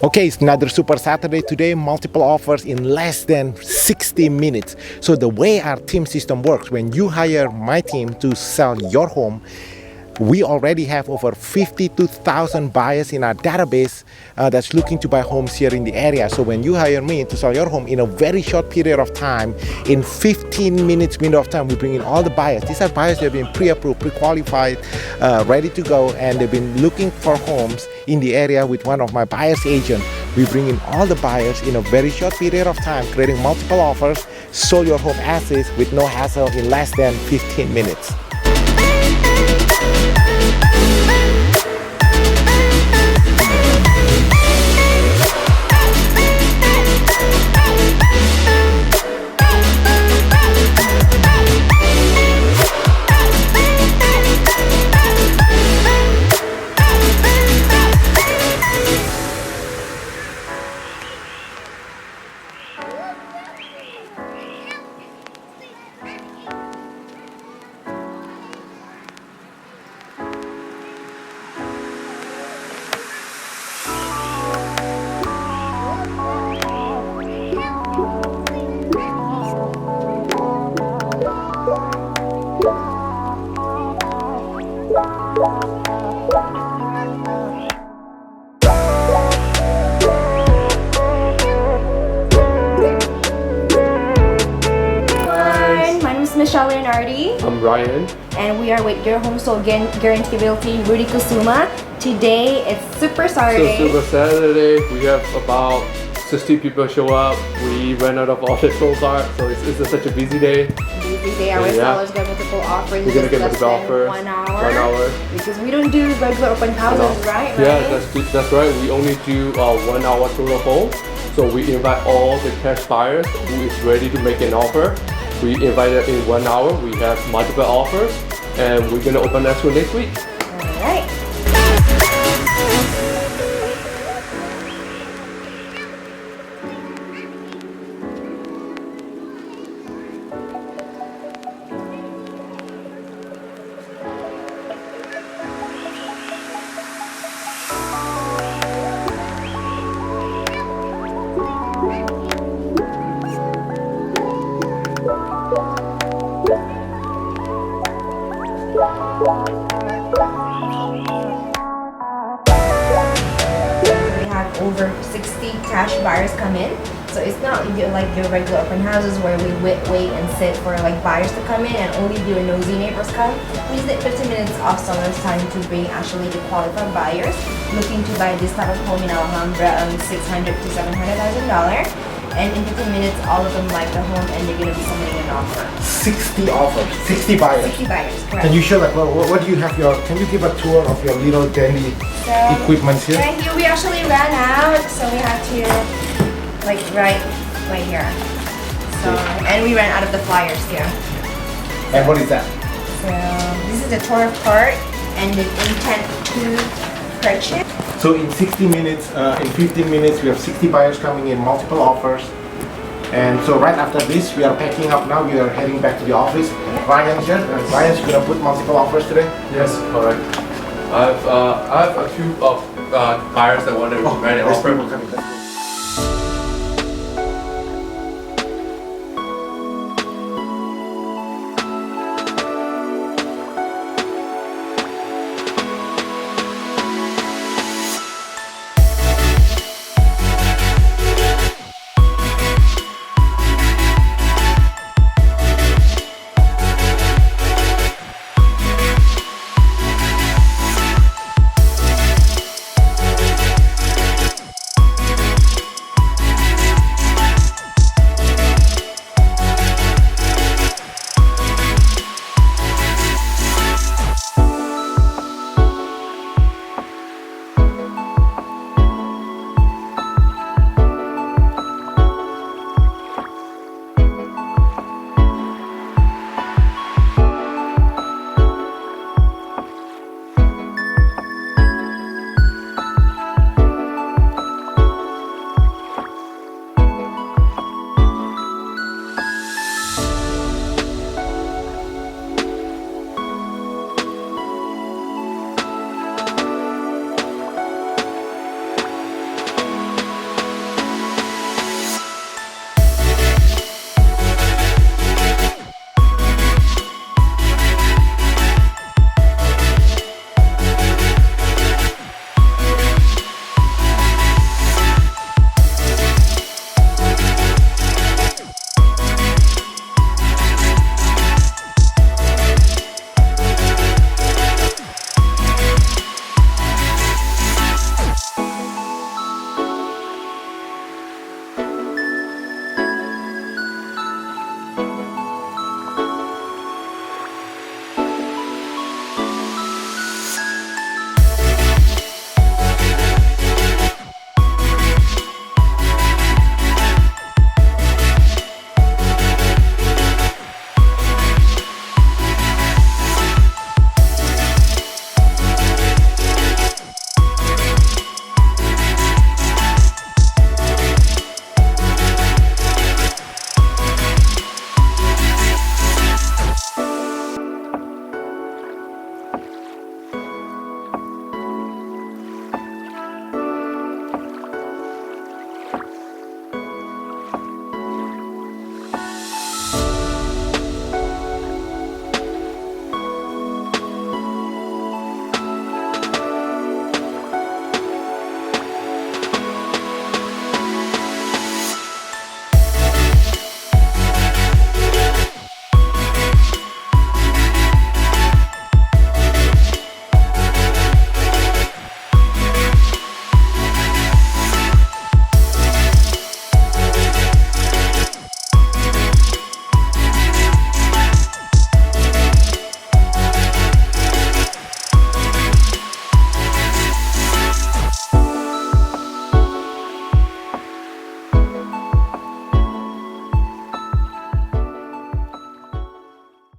Okay, it's another Super Saturday today, multiple offers in less than 60 minutes. So the way our team system works, when you hire my team to sell your home, we already have over 52,000 buyers in our database that's looking to buy homes here in the area. So when you hire me to sell your home in a very short period of time, in 15 minutes window of time, we bring in all the buyers. These are buyers that have been pre-approved, pre-qualified, ready to go, and they've been looking for homes in the area with one of my buyer's agents. We bring in all the buyers in a very short period of time, creating multiple offers, sold your home as is with no hassle in less than 15 minutes. I'm Ryan. And we are with Your Home Sold Guarantee Realty, Rudy Kusuma. Today it's Super Saturday. So Super Saturday, we have about 60 people show up. We ran out of all the troll cards, so it's such a busy day. Busy day. Our sellers get multiple offers. We're gonna get multiple offers. 1 hour. Because we don't do regular open houses, right? Yeah, that's right. We only do 1 hour total home. So we invite all the cash buyers who is ready to make an offer. We invited in 1 hour. We have multiple offers, and we're gonna open next one next week. All right. We have over 60 cash buyers come in, so it's not like your regular open houses where we wait and sit for like buyers to come in and only your nosy neighbors come. We use it 15 minutes of sellers' time to bring actually the qualified buyers looking to buy this type of home in Alhambra, $600,000 to $700,000. And in 15 minutes, all of them like the home and they're going to be submitting an offer. 60 offers, 60 buyers. 60 buyers, correct. Can you show like what do you have can you give a tour of your little dandy equipment here? Right here we actually ran out, so we had to like right here. So and we ran out of the flyers too. And what is that? So this is the tour part and the intent to purchase. So in 60 minutes, in 15 minutes, we have 60 buyers coming in, multiple offers. And so right after this, we are packing up now. We are heading back to the office. Ryan's here. Ryan's going to put multiple offers today? Yes, correct. I have a few buyers that want to write an offer.